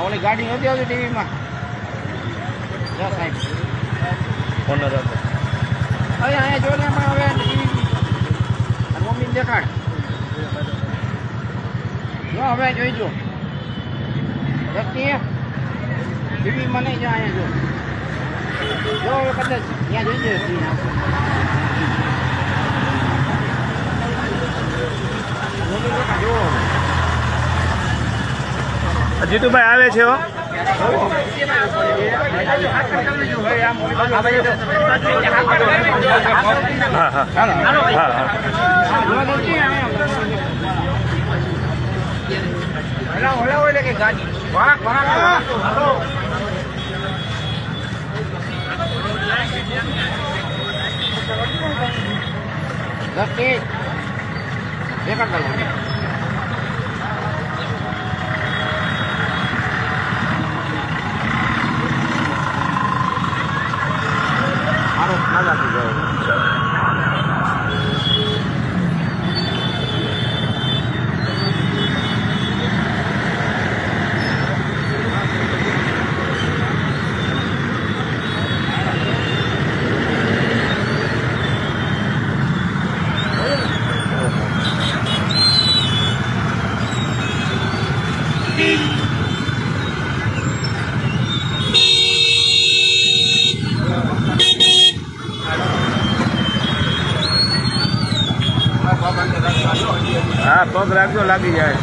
ઓલી ગાડી નથી આવતી ટીવીમાં સાહેબ ઓનર હતો હવે અહીંયા જો ને એમાં હવે ટીવી મમ્મી દેખાડ જો હવે જોઈજો વ્યક્તિ ટીવીમાં નહીં જો અહીંયા જો હવે કદાચ ત્યાં જોઈજો જો જીતુભાઈ આવે છે હો હા હા હા હા પગ રાખજો લાગી જાય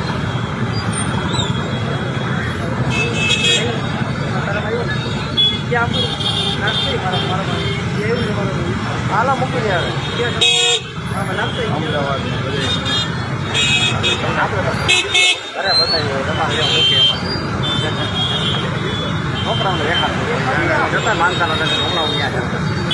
હાલો મૂકી દે અમદાવાદ અરે બતાવી તમારે મૂકી છોકરાઓને રેખા જતા માનતા નથી હમણાં ત્યાં જતા